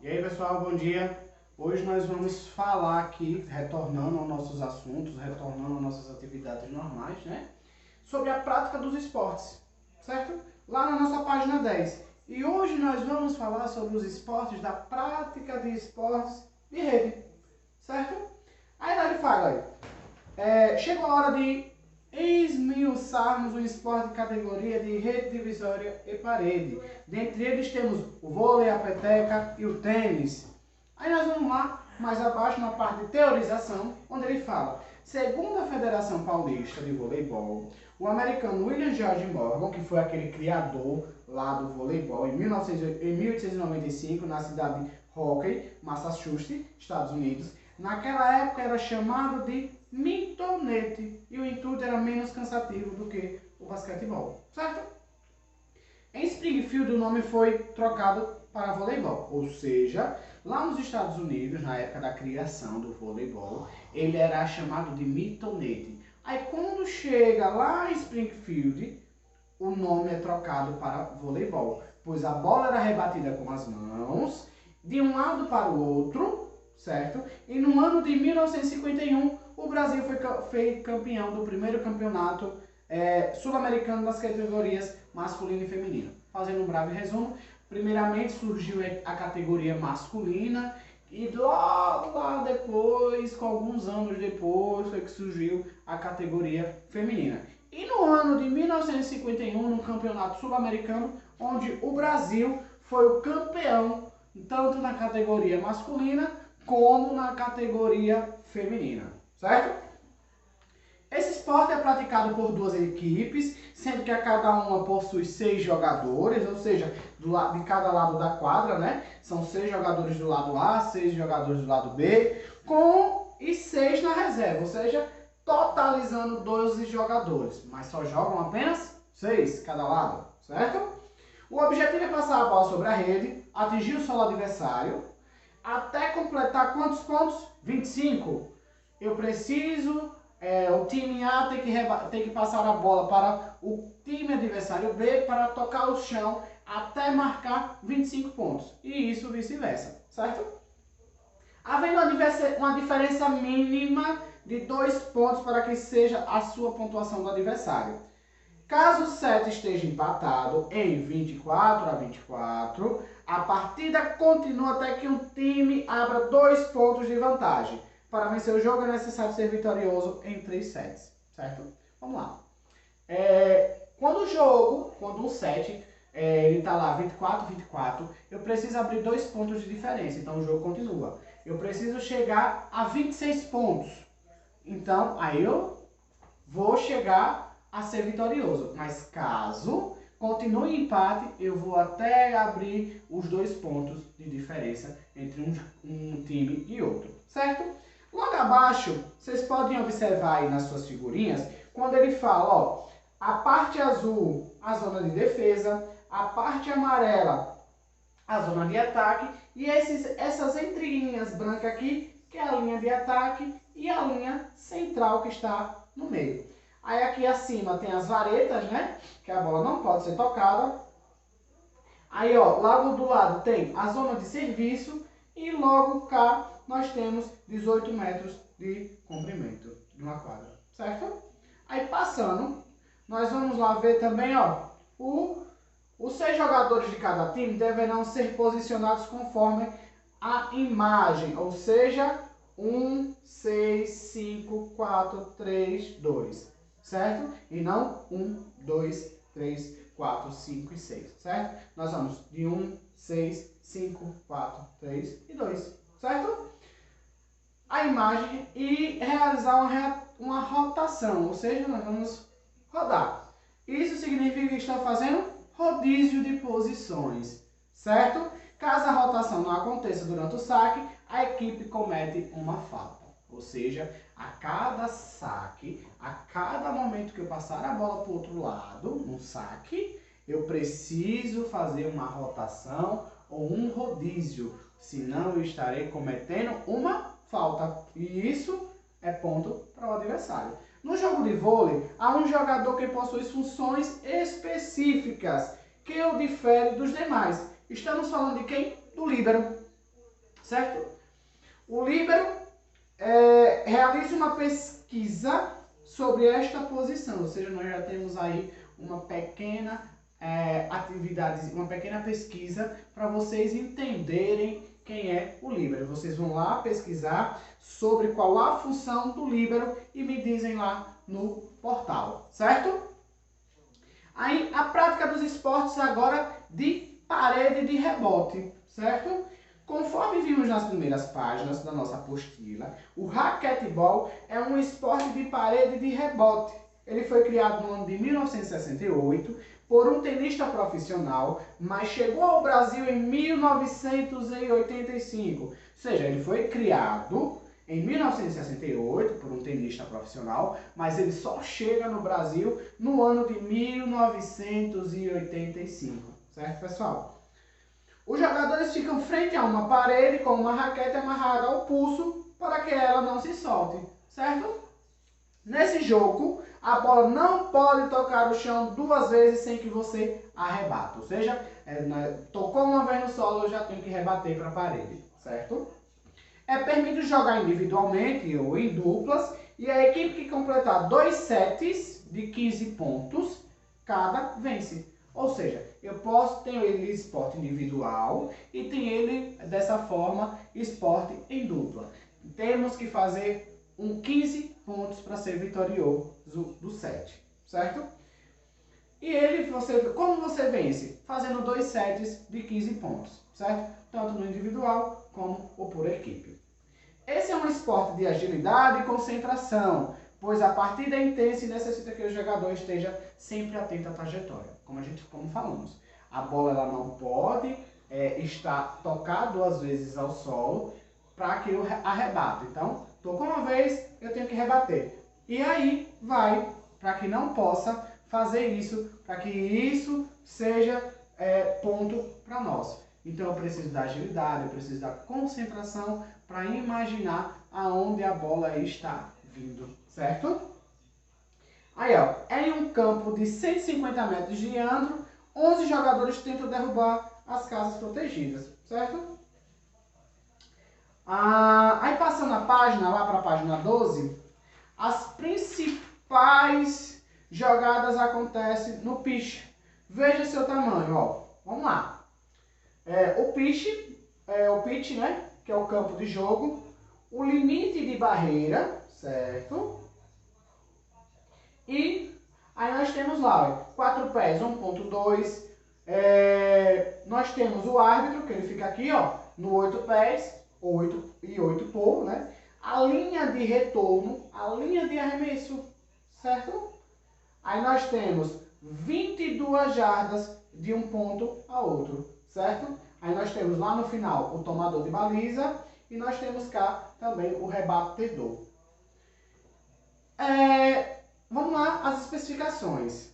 E aí pessoal, bom dia! Hoje nós vamos falar aqui, retornando aos nossos assuntos, retornando às nossas atividades normais, né? Sobre a prática dos esportes, certo? Lá na nossa página 10. E hoje nós vamos falar sobre os esportes da prática de esportes de rede, certo? Aí ele fala aí, chegou a hora de esmiuçarmos o esporte de categoria de rede divisória e parede. Dentre eles temos o vôlei, a peteca e o tênis. Aí nós vamos lá, mais abaixo, na parte de teorização, onde ele fala: segundo a Federação Paulista de Voleibol, o americano William George Morgan, que foi aquele criador lá do voleibol em 1895, na cidade de Hockey, Massachusetts, Estados Unidos, naquela época era chamado de mintonete e o intuito era menos cansativo do que o basquetebol, certo? Em Springfield o nome foi trocado para voleibol, ou seja, lá nos Estados Unidos, na época da criação do voleibol, ele era chamado de mintonete. Aí quando chega lá em Springfield, o nome é trocado para voleibol, pois a bola era rebatida com as mãos, de um lado para o outro, certo? E no ano de 1951, o Brasil foi campeão do primeiro campeonato sul-americano das categorias masculino e feminino. Fazendo um breve resumo, primeiramente surgiu a categoria masculina e logo lá depois, com alguns anos depois, foi que surgiu a categoria feminina. E no ano de 1951, no campeonato sul-americano, onde o Brasil foi o campeão, tanto na categoria masculina como na categoria feminina, certo? Esse esporte é praticado por duas equipes, sendo que a cada uma possui 6 jogadores, ou seja, de cada lado da quadra, né? São 6 jogadores do lado A, 6 jogadores do lado B, e 6 na reserva, ou seja, totalizando 12 jogadores, mas só jogam apenas 6 cada lado, certo? O objetivo é passar a bola sobre a rede, atingir o solo adversário, até completar quantos pontos? 25. Eu preciso, o time A tem que passar a bola para o time adversário B para tocar o chão até marcar 25 pontos. E isso vice-versa, certo? Havendo uma diferença mínima de 2 pontos para que seja a sua pontuação do adversário. Caso o set esteja empatado em 24 a 24, a partida continua até que um time abra 2 pontos de vantagem. Para vencer o jogo é necessário ser vitorioso em 3 sets, certo? Vamos lá. Quando o set ele está lá 24 a 24, eu preciso abrir 2 pontos de diferença, então o jogo continua. Eu preciso chegar a 26 pontos, então aí eu vou chegar a ser vitorioso. Mas caso continue empate, eu vou até abrir os 2 pontos de diferença entre um time e outro, certo? Logo abaixo, vocês podem observar aí nas suas figurinhas, quando ele fala, ó, a parte azul, a zona de defesa, a parte amarela, a zona de ataque, e essas entrelinhas brancas aqui, que é a linha de ataque, e a linha central que está no meio. Aí aqui acima tem as varetas, né? Que a bola não pode ser tocada. Aí, ó, logo do lado tem a zona de serviço e logo cá nós temos 18 metros de comprimento de uma quadra, certo? Aí passando, nós vamos lá ver também, ó, os 6 jogadores de cada time deverão ser posicionados conforme a imagem, ou seja, 1, 6, 5, 4, 3, 2, certo? E não 1, 2, 3, 4, 5 e 6, certo? Nós vamos de 1, 6, 5, 4, 3 e 2, certo? A imagem e realizar uma rotação, ou seja, nós vamos rodar. Isso significa que estamos fazendo rodízio de posições, certo? Caso a rotação não aconteça durante o saque, a equipe comete uma falta. Ou seja, a cada saque, a cada momento que eu passar a bola para o outro lado, no saque, eu preciso fazer uma rotação ou um rodízio, senão eu estarei cometendo uma falta. E isso é ponto para o adversário. No jogo de vôlei, há um jogador que possui funções específicas que o difere dos demais. Estamos falando de quem? Do líbero. certo? O líbero realiza uma pesquisa sobre esta posição, ou seja, nós já temos aí uma pequena atividade, uma pequena pesquisa para vocês entenderem quem é o líbero. Vocês vão lá pesquisar sobre qual a função do líbero e me dizem lá no portal, certo? Aí a prática dos esportes agora de parede de rebote, certo? Conforme vimos nas primeiras páginas da nossa apostila, o raquetebol é um esporte de parede de rebote. Ele foi criado no ano de 1968 por um tenista profissional, mas chegou ao Brasil em 1985. Ou seja, ele foi criado em 1968 por um tenista profissional, mas ele só chega no Brasil no ano de 1985. Certo, pessoal? Os jogadores ficam frente a uma parede com uma raquete amarrada ao pulso para que ela não se solte, certo? Nesse jogo, a bola não pode tocar o chão 2 vezes sem que você arrebate. Ou seja, tocou uma vez no solo, eu já tenho que rebater para a parede, certo? É permitido jogar individualmente ou em duplas e a equipe que completar 2 sets de 15 pontos, cada vence. Ou seja, eu tenho ele esporte individual e tem ele, dessa forma, esporte em dupla. Temos que fazer 15 pontos para ser vitorioso do set, certo? E como você vence? Fazendo 2 sets de 15 pontos, certo? Tanto no individual como por equipe. Esse é um esporte de agilidade e concentração, pois a partida é intensa e necessita que o jogador esteja sempre atento à trajetória. Como falamos, a bola ela não pode estar tocar 2 vezes ao solo para que eu arrebate. Então, tocou uma vez, eu tenho que rebater. E aí vai para que não possa fazer isso, para que isso seja ponto para nós. Então eu preciso da agilidade, eu preciso da concentração para imaginar aonde a bola está vindo, certo? Aí, ó, em um campo de 150 metros de diâmetro, 11 jogadores tentam derrubar as casas protegidas, certo? Aí passando a página, lá para a página 12, as principais jogadas acontecem no pitch. Veja seu tamanho, ó. Vamos lá. O pitch, né, que é o campo de jogo, o limite de barreira, certo? E aí nós temos lá, 4 pés, 1.2. Nós temos o árbitro, que ele fica aqui, ó, no 8 pés, 8 e 8 por, né? A linha de retorno, a linha de arremesso, certo? Aí nós temos 22 jardas de um ponto a outro, certo? Aí nós temos lá no final o tomador de baliza e nós temos cá também o rebatedor. Vamos lá, as especificações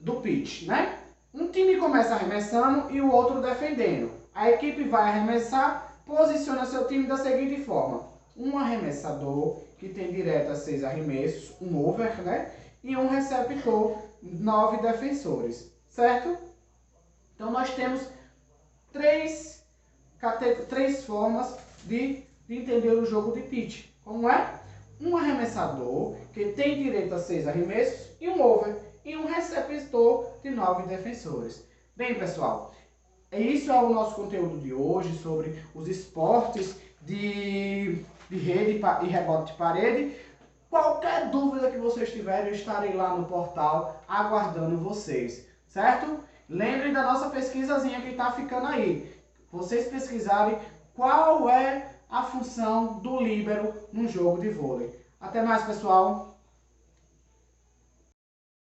do pitch, né? Um time começa arremessando e o outro defendendo. A equipe vai arremessar, posiciona seu time da seguinte forma. Um arremessador, que tem direto a 6 arremessos, um over, né? E um receptor, 9 defensores, certo? Então nós temos três formas de entender o jogo de pitch. Como é? Um arremessador, que tem direito a 6 arremessos, e um over, e um receptor de 9 defensores. Bem, pessoal, isso é o nosso conteúdo de hoje sobre os esportes de rede e rebote de parede. Qualquer dúvida que vocês tiverem, eu estarei lá no portal aguardando vocês, certo? Lembrem da nossa pesquisazinha que está ficando aí. Vocês pesquisarem qual é a função do líbero num jogo de vôlei. Até mais, pessoal!